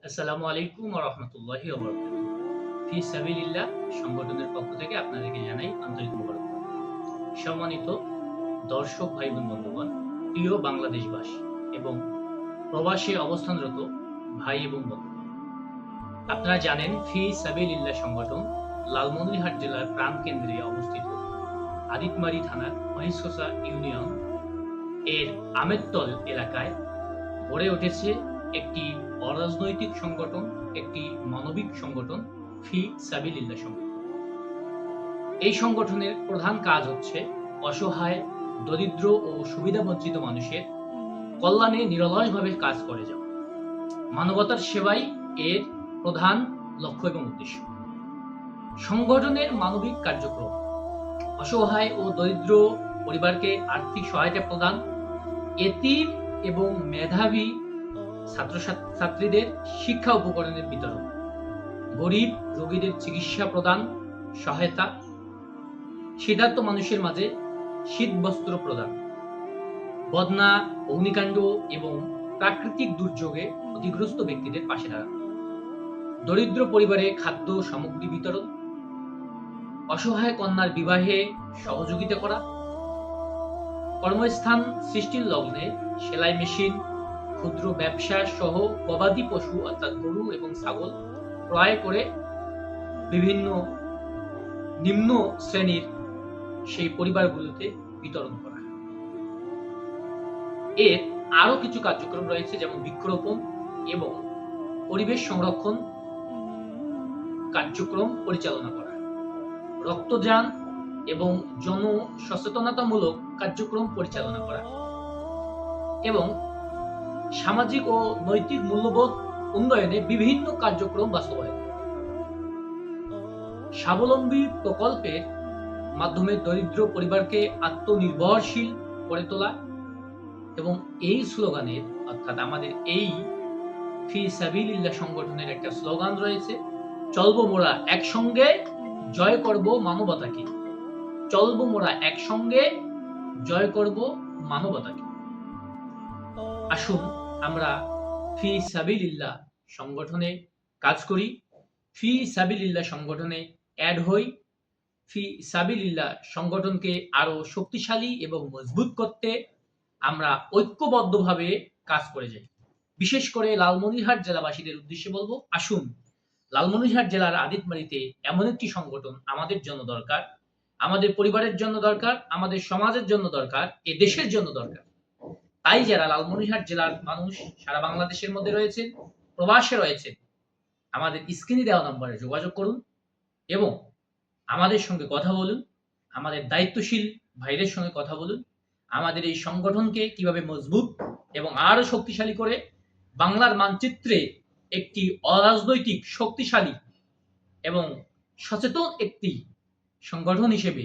আসসালামু আলাইকুম ওয়া রাহমাতুল্লাহি ওয়া বারাকাতুহু। ফি সাবিলিল্লাহ সংগঠনের পক্ষ থেকে আপনাদেরকে জানাই আন্তরিক মোবারকবাদ। সম্মানিত দর্শক ভাই বোন বন্ধুগণ, প্রিয় বাংলাদেশবাসী এবং প্রবাসে অবস্থানরত ভাই এবং বন্ধুগণ, আপনারা জানেন ফি সাবিলিল্লাহ সংগঠন লালমনিরহাট জেলার প্রাণকেন্দ্রে অবস্থিত আদিতমারি থানার মহেশখোসা ইউনিয়ন এর আমেদতল এলাকায় গড়ে উঠেছে একটি অরাজনৈতিক সংগঠন, একটি মানবিক সংগঠন, ফি সাবিলিল্লাহ সংগঠন। এই সংগঠনের প্রধান কাজ হচ্ছে অসহায়, দরিদ্র ও সুবিধাবঞ্চিত মানুষের কল্যাণে নিরলসভাবে কাজ করে যাওয়া। মানবতার সেবাই এর প্রধান লক্ষ্য এবং উদ্দেশ্য। সংগঠনের মানবিক কার্যক্রম অসহায় ও দরিদ্র পরিবারকে আর্থিক সহায়তা প্রদান, এতিম এবং মেধাবী ছাত্রছাত্রীদের শিক্ষা উপকরণের বিতরণ, গরিব রোগীদের চিকিৎসা প্রদান সহায়তা, শীতার্ত মানুষের মাঝে শীতবস্ত্র প্রদান, বন্যা, অগ্নিকাণ্ড এবং প্রাকৃতিক দুর্যোগে ক্ষতিগ্রস্ত ব্যক্তিদের পাশে দাঁড়ানো, দরিদ্র পরিবারে খাদ্য সামগ্রী বিতরণ, অসহায় কন্যার বিবাহে সহযোগিতা করা, কর্মস্থান সৃষ্টির লগ্নে সেলাই মেশিন, ক্ষুদ্র ব্যবসা সহ গবাদি পশু অর্থাৎ গরু এবং ছাগল ক্রয় করে বিভিন্ন নিম্ন শ্রেণীর সেই পরিবারগুলোতে বিতরণ করা। এর আরো কিছু কার্যক্রম রয়েছে, যেমন বৃক্ষরোপণ এবং পরিবেশ সংরক্ষণ কার্যক্রম পরিচালনা করা, রক্তদান এবং জন সচেতনতামূলক কার্যক্রম পরিচালনা করা এবং সামাজিক ও নৈতিক মূল্যবোধ উন্নয়নে বিভিন্ন কার্যক্রম বাস্তবায়ন। স্বাবলম্বী প্রকল্পের মাধ্যমে দরিদ্র পরিবারকে আত্মনির্ভরশীল করে তোলা এবং এই স্লোগানের অর্থাৎ আমাদের এই ফি সাবিলিল্লাহ সংগঠনের একটা স্লোগান রয়েছে, চলবো মোরা একসঙ্গে, জয় করব মানবতাকে। চলবো মোরা একসঙ্গে, জয় করব মানবতাকে। আসুন আমরা ফি সাবিলিল্লাহ সংগঠনে কাজ করি, ফি সাবিলিল্লাহ সংগঠনে অ্যাড হই, ফি সাবিলিল্লাহ সংগঠনকে আরো শক্তিশালী এবং মজবুত করতে আমরা ঐক্যবদ্ধভাবে কাজ করে যাই। বিশেষ করে লালমনিরহাট জেলাবাসীদের উদ্দেশ্যে বলবো, আসুন লালমনিরহাট জেলার আদিতমারিতে এমন একটি সংগঠন আমাদের জন্য দরকার, আমাদের পরিবারের জন্য দরকার, আমাদের সমাজের জন্য দরকার, এ দেশের জন্য দরকার। তাই যারা লালমনিরহাট জেলার মানুষ সারা বাংলাদেশের মধ্যে রয়েছেন, প্রবাসে রয়েছেন, আমাদের স্ক্রিনে দেওয়া নম্বরে যোগাযোগ করুন এবং আমাদের সঙ্গে কথা বলুন, আমাদের দায়িত্বশীল ভাইদের সঙ্গে কথা বলুন। আমাদের এই সংগঠনকে কিভাবে মজবুত এবং আরো শক্তিশালী করে বাংলার মানচিত্রে একটি অরাজনৈতিক, শক্তিশালী এবং সচেতন একটি সংগঠন হিসেবে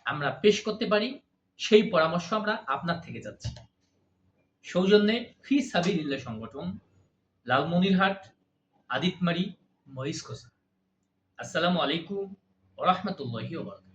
আমরা পেশ করতে পারি, সেই পরামর্শ আমরা আপনার থেকে যাচ্ছি। সৌজন্যে ফি সাবিলিল্লাহ সংগঠন, লালমনিরহাট, আদিতমারি, মহেশখোসা। আসসালামু আলাইকুম ওয়া রাহমাতুল্লাহি ওয়া বারাকাতুহু।